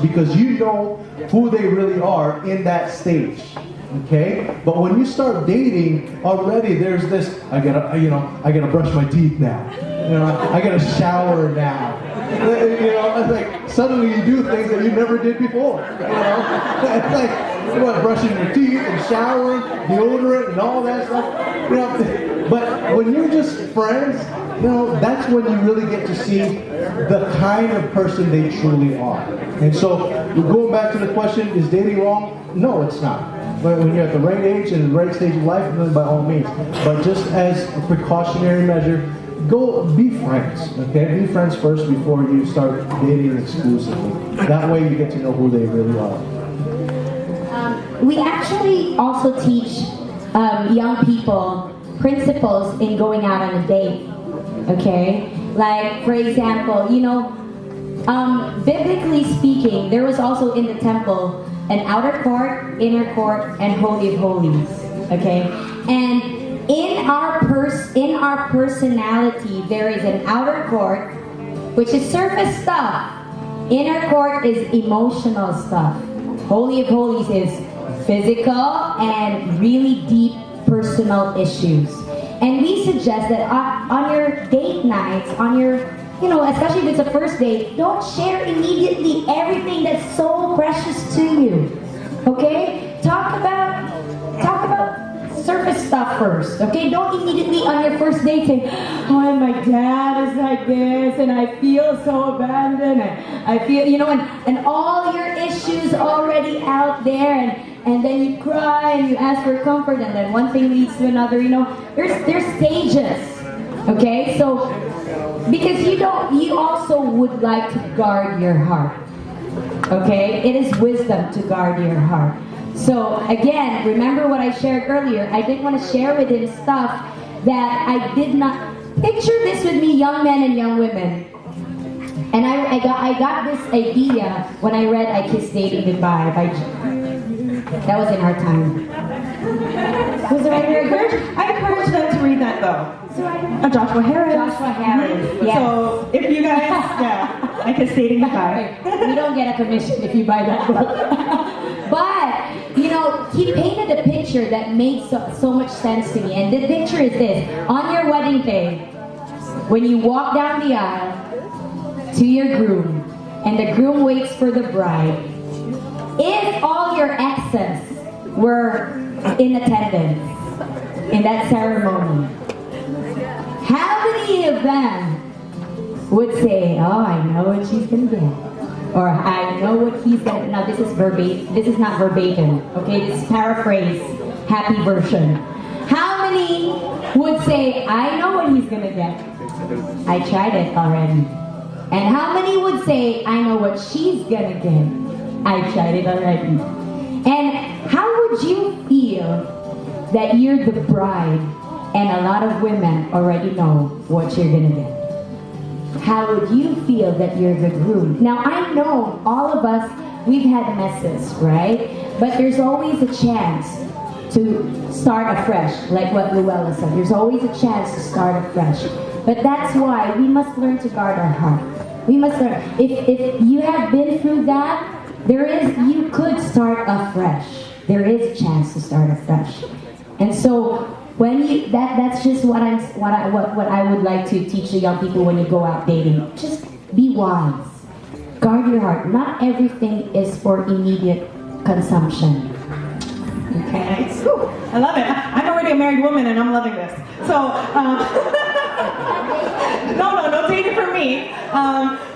because you know who they really are in that stage. Okay? But when you start dating, already there's this, I gotta brush my teeth now. I gotta shower now. It's like suddenly you do things that you never did before. It's like brushing your teeth and showering, deodorant and all that stuff. But when you're just friends, that's when you really get to see the kind of person they truly are. And so, going back to the question, is dating wrong? No, it's not. But when you're at the right age and the right stage of life, then by all means. But just as a precautionary measure, go be friends, okay? Be friends first before you start dating exclusively. That way you get to know who they really are. We actually also teach young people principles in going out on a date, okay? Like, for example, biblically speaking, there was also in the temple an outer court, inner court, and holy of holies, okay? And in our personality, there is an outer court, which is surface stuff. Inner court is emotional stuff. Holy of holies is physical and really deep personal issues. And we suggest that on your date nights, on your, especially if it's a first date, don't share immediately everything that's so precious to you. Okay? Talk about surface stuff first. Okay? Don't immediately on your first date say, oh, my dad is like this, and I feel so abandoned, and I feel, and all your issues already out there, and then you cry and you ask for comfort, and then one thing leads to another. There's stages. Okay? So, because you also would like to guard your heart. Okay? It is wisdom to guard your heart. So, again, remember what I shared earlier. I didn't want to share with him stuff that I did not. Picture this with me, young men and young women. And I got this idea when I read I Kiss Dating Goodbye by... That was in our time. Was the writer I encourage them to read that though. Joshua Harris. Joshua Harris. Yes. So if you guys, I Kiss Dating Goodbye. We don't get a commission if you buy that book. But he painted a picture that made so much sense to me. And the picture is this: on your wedding day, when you walk down the aisle to your groom, and the groom waits for the bride. If all your exes were in attendance in that ceremony, how many of them would say, oh, I know what she's going to get? Or I know what he's going to... Now, this is not verbatim, okay? This is paraphrase, happy version. How many would say, I know what he's going to get? I tried it already. And how many would say, I know what she's going to get? I tried it already. And how would you feel that you're the bride and a lot of women already know what you're gonna get? How would you feel that you're the groom? Now I know all of us, we've had messes, right? But there's always a chance to start afresh, like what Louella said. There's always a chance to start afresh. But that's why we must learn to guard our heart. We must learn. If you have been through that, you could start afresh. There is a chance to start afresh. And so when that's just what I would like to teach the young people when you go out dating. Just be wise. Guard your heart. Not everything is for immediate consumption. Okay. Nice. Whew. I love it. I'm already a married woman and I'm loving this. So no dating for me.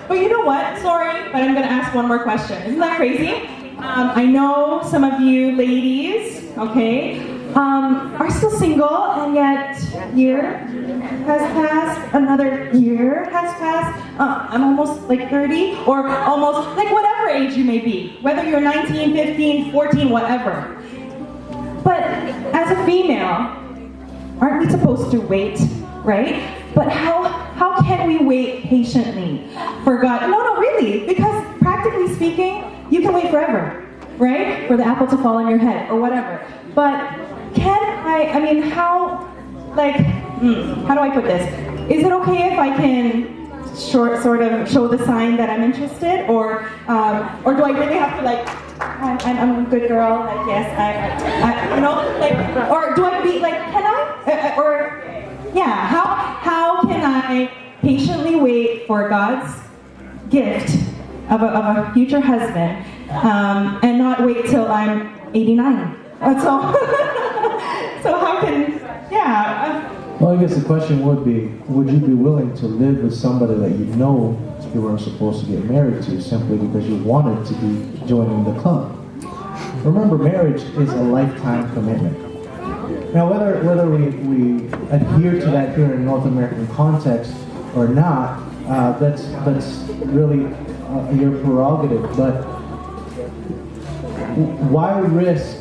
But you know what? Sorry, but I'm going to ask one more question. Isn't that crazy? I know some of you ladies, okay, are still single, and yet year has passed, another year has passed. I'm almost like 30, or almost like whatever age you may be, whether you're 19, 15, 14, whatever. But as a female, aren't we supposed to wait, right? But how can we wait patiently for God? No, really, because practically speaking, you can wait forever, right? For the apple to fall on your head or whatever. But how do I put this? Is it okay if I can sort of show the sign that I'm interested, or do I really have to like, I'm a good girl, like yes, I you know, like, or do I be like, can I, or yeah, how can I patiently wait for God's gift of a future husband, and not wait till I'm 89? That's all. So how can, yeah. Well, I guess the question would be, would you be willing to live with somebody that you know you weren't supposed to get married to simply because you wanted to be joining the club? Remember, marriage is a lifetime commitment. Now, whether we adhere to that here in North American context or not, that's really your prerogative. But why risk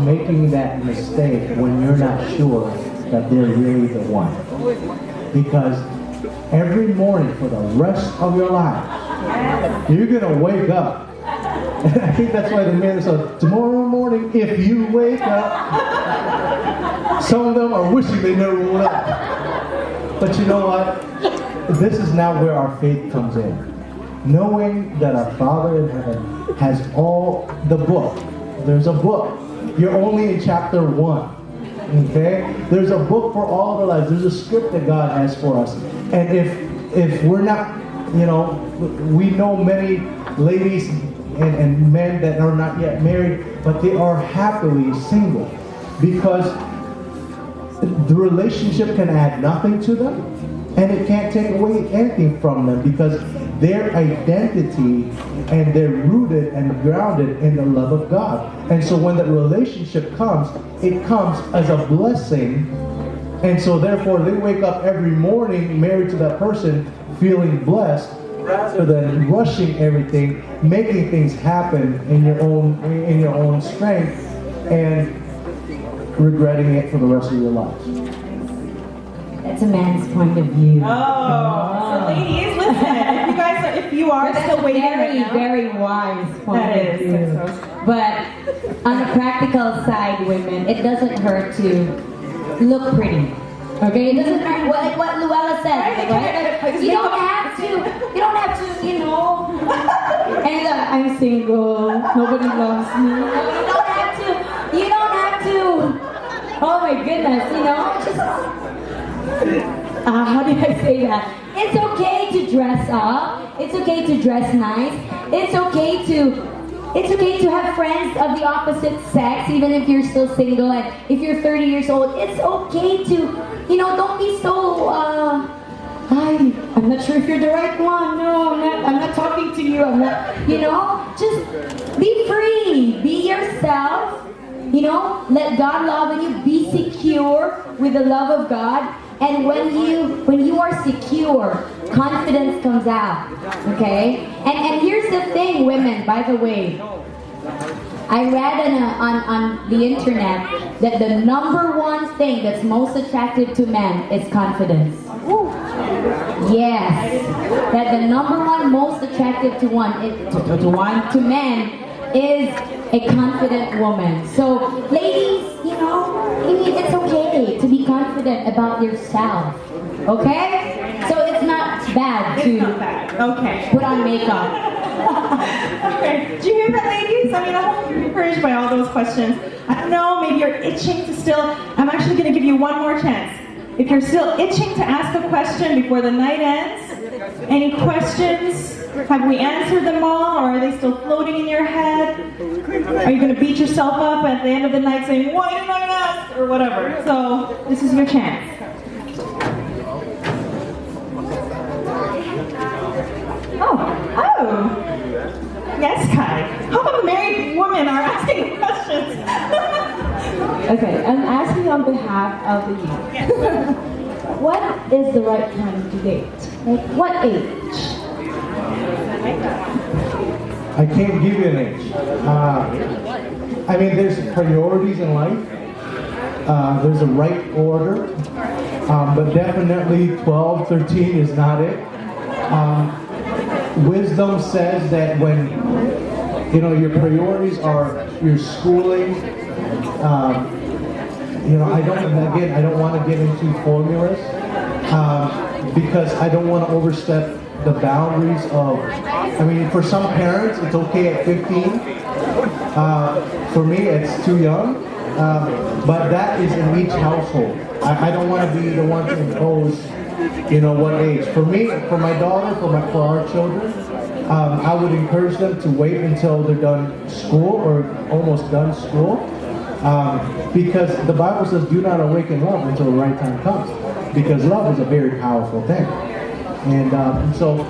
making that mistake when you're not sure that they're really the one? Because every morning for the rest of your life, you're gonna wake up. And I think that's why the man said, tomorrow morning, if you wake up, some of them are wishing they never woke up. But you know what? This is now where our faith comes in. Knowing that our Father in heaven has all the book. There's a book. You're only in chapter 1. Okay? There's a book for all of our lives. There's a script that God has for us. And if we're not, you know, we know many ladies and men that are not yet married, but they are happily single because the relationship can add nothing to them, and it can't take away anything from them because their identity and they're rooted and grounded in the love of God. And so when that relationship comes, it comes as a blessing. And so therefore they wake up every morning married to that person feeling blessed rather than rushing everything, making things happen in your own strength and regretting it for the rest of your life. That's a man's point of view. Oh, so ladies, listen. If you are still waiting right now, very wise point of view. But on the practical side, women, it doesn't hurt to look pretty. Okay, it doesn't hurt. Like what Louella said, right? Like, you don't have to, you know. And I'm single. Nobody loves me. You don't have to. Oh my goodness, you know. Just how did I say that? It's okay to dress up. It's okay to dress nice. It's okay to have friends of the opposite sex, even if you're still single and if you're 30 years old. It's okay to, you know, don't be so, I'm not sure if you're the right one. No, I'm not talking to you. I'm not, you know, just be free. Be yourself. You know, let God love you. Be secure with the love of God. And when you are secure, confidence comes out. Okay? And here's the thing, women, by the way. I read on the internet that the number one thing that's most attractive to men is confidence. Yes. That the number one most attractive to men is a confident woman. So, ladies, you know, it's okay to be confident about yourself. Okay? So it's not bad to put on makeup. Okay. Do you hear that, ladies? I mean, I hope you're encouraged by all those questions. I don't know, maybe you're itching to still, I'm actually going to give you one more chance. If you're still itching to ask a question before the night ends, any questions? Have we answered them all, or are they still floating in your head? Are you going to beat yourself up at the end of the night saying, why didn't I ask? Or whatever. So, this is your chance. Oh. Yes, Kai. How come married women are asking questions? Okay, I'm asking on behalf of the youth. Yes. What is the right time to date? Like, what age? I can't give you an age. I mean, there's priorities in life. There's a right order. But definitely 12, 13 is not it. Wisdom says that when, you know, your priorities are your schooling, you know, I don't want to get into formulas, because I don't want to overstep the boundaries of, I mean, for some parents, it's okay at 15. For me, it's too young. But that is in each household. I don't want to be the one to impose, what age. For me, for my daughter, for our children, I would encourage them to wait until they're done school or almost done school. Because the Bible says, do not awaken love until the right time comes. Because love is a very powerful thing. And so,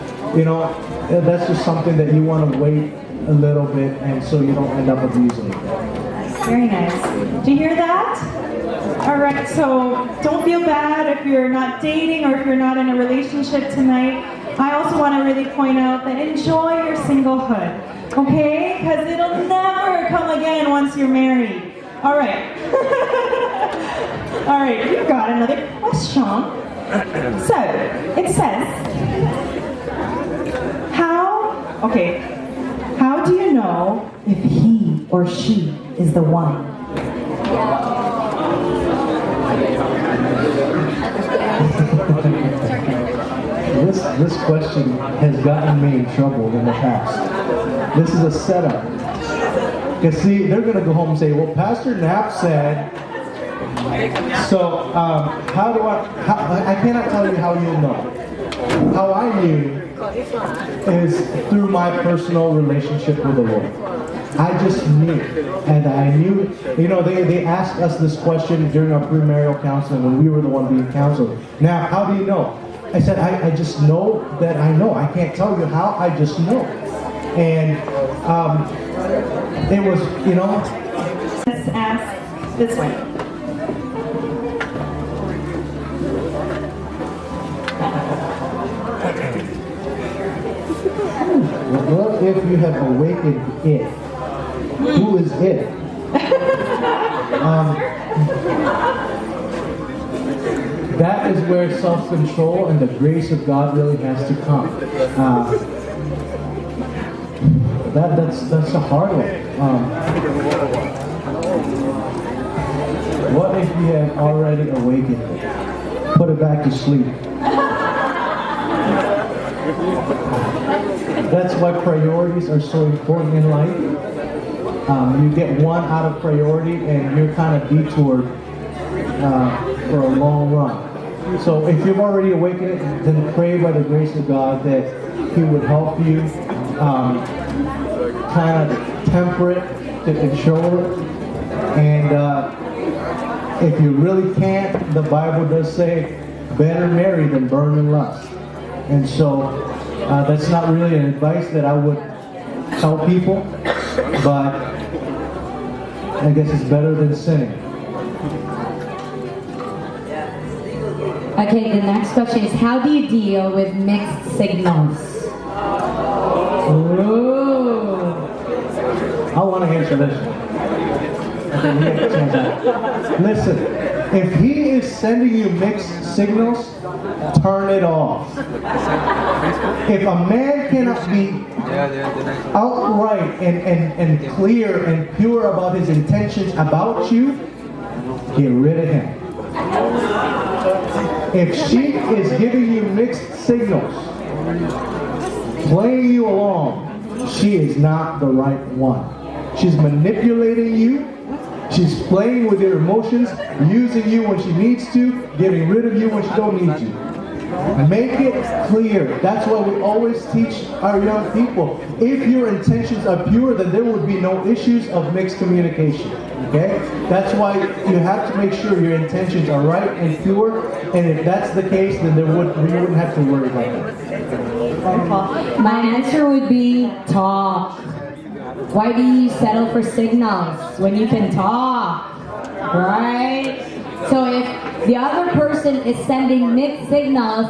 that's just something that you want to wait a little bit, and so you don't end up abusing it. Very nice. Do you hear that? All right, so don't feel bad if you're not dating or if you're not in a relationship tonight. I also want to really point out that enjoy your singlehood, okay? Because it'll never come again once you're married. All right. All right, we've got another question. So, it says, how do you know if he or she is the one? This question has gotten me in trouble in the past. This is a setup. Because see, they're going to go home and say, well, Pastor Knapp said, so I cannot tell you how you'll know. How I knew is through my personal relationship with the Lord. I just knew, and I knew, they asked us this question during our premarital counseling when we were the one being counseled. Now, how do you know? I said, I just know that I know. I can't tell you how, I just know. And it was, Let's ask this way. What if you have awakened it? Who is it? That is where self-control and the grace of God really has to come. That's a hard one. What if you have already awakened it? Put it back to sleep. That's why priorities are so important in life. You get one out of priority and you're kind of detoured for a long run. So if you've already awakened it, then pray by the grace of God that He would help you kind of temper it, to control it. And if you really can't, the Bible does say, better marry than burn in lust. And so that's not really an advice that I would tell people, but I guess it's better than sinning. Okay, the next question is, how do you deal with mixed signals? Ooh. I want to answer this one. Okay, we have to change that. Listen, if he is sending you mixed signals, turn it off. If a man cannot be outright and clear and pure about his intentions about you, get rid of him. If she is giving you mixed signals, playing you along, she is not the right one. She's manipulating you. She's playing with your emotions, using you when she needs to, getting rid of you when she don't need you. Make it clear. That's why we always teach our young people. If your intentions are pure, then there would be no issues of mixed communication. Okay? That's why you have to make sure your intentions are right and pure. And if that's the case, then you wouldn't have to worry about that. My answer would be talk. Why do you settle for signals when you can talk? Right? So if the other person is sending mixed signals,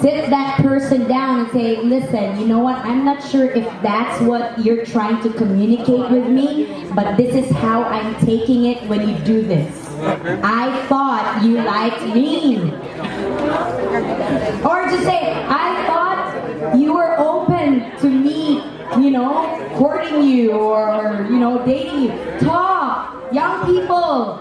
sit that person down and say, listen, you know what, I'm not sure if that's what you're trying to communicate with me, but this is how I'm taking it when you do this. I thought you liked me. Or just say, I thought you were open to me, courting you or, dating you. Talk. Young people,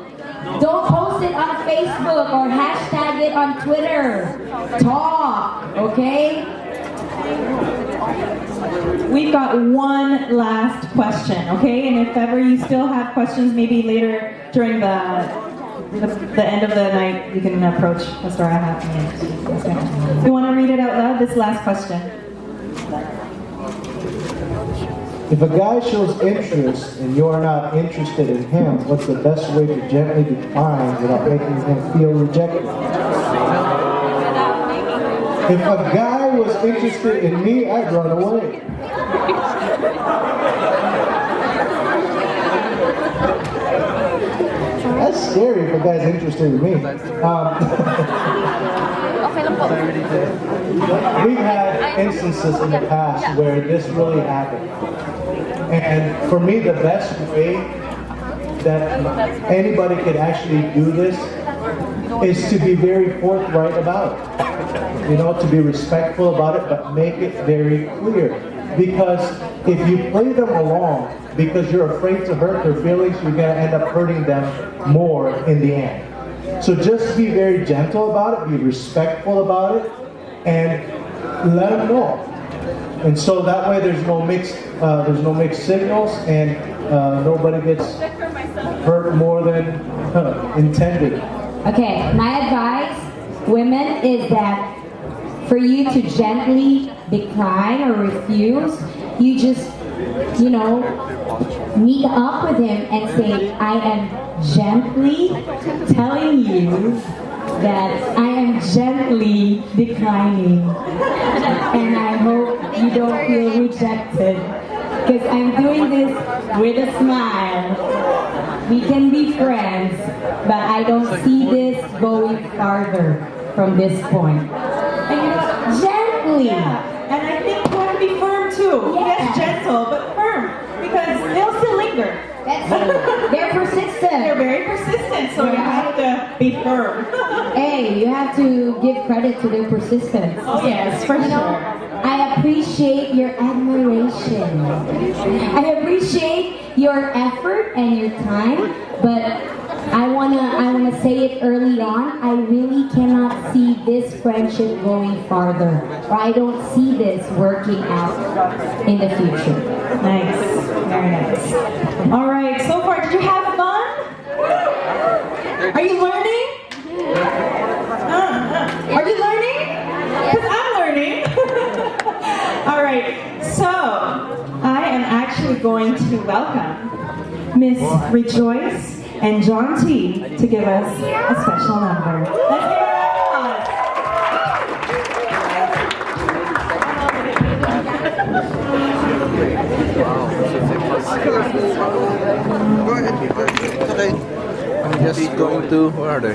Don't post it on Facebook or hashtag it on Twitter. Talk, okay? We've got one last question, okay? And if ever you still have questions, maybe later during the end of the night, you can approach Pastor Ahab. You want to read it out loud? This last question. If a guy shows interest and you're not interested in him, what's the best way to gently decline without making him feel rejected? If a guy was interested in me, I'd run away. That's scary if a guy's interested in me. We've had instances in the past where this really happened. And for me, the best way that anybody could actually do this is to be very forthright about it. You know, to be respectful about it, but make it very clear. Because if you play them along because you're afraid to hurt their feelings, you're going to end up hurting them more in the end. So just be very gentle about it, be respectful about it, and let them know. And so that way there's no mixed signals, and nobody gets hurt more than intended. Okay, my advice, women, is that for you to gently decline or refuse, you just, meet up with him and say, I am gently telling you that I am gently declining. And I hope you don't feel rejected. Because I'm doing this with a smile. We can be friends, but I don't see this going farther from this point. And you know what? Gently. Yeah, and I think you want to be firm too. Yeah. Yes, gentle, but firm, because they'll still linger. They're persistent. They're very persistent, so you have to be firm. Hey, you have to give credit to their persistence. Oh yes, for sure. I appreciate your admiration. I appreciate your effort and your time, but I wanna say it early on. I really cannot see this friendship going farther, or I don't see this working out in the future. Nice, very nice. All right, so far, did you have fun? Are you learning? Are you learning? Because I'm learning. All right, so I am actually going to welcome Miss Rejoice and John T. to give us a special number. Let's give her a Go ahead. It's okay. I'm just going to. Where are they?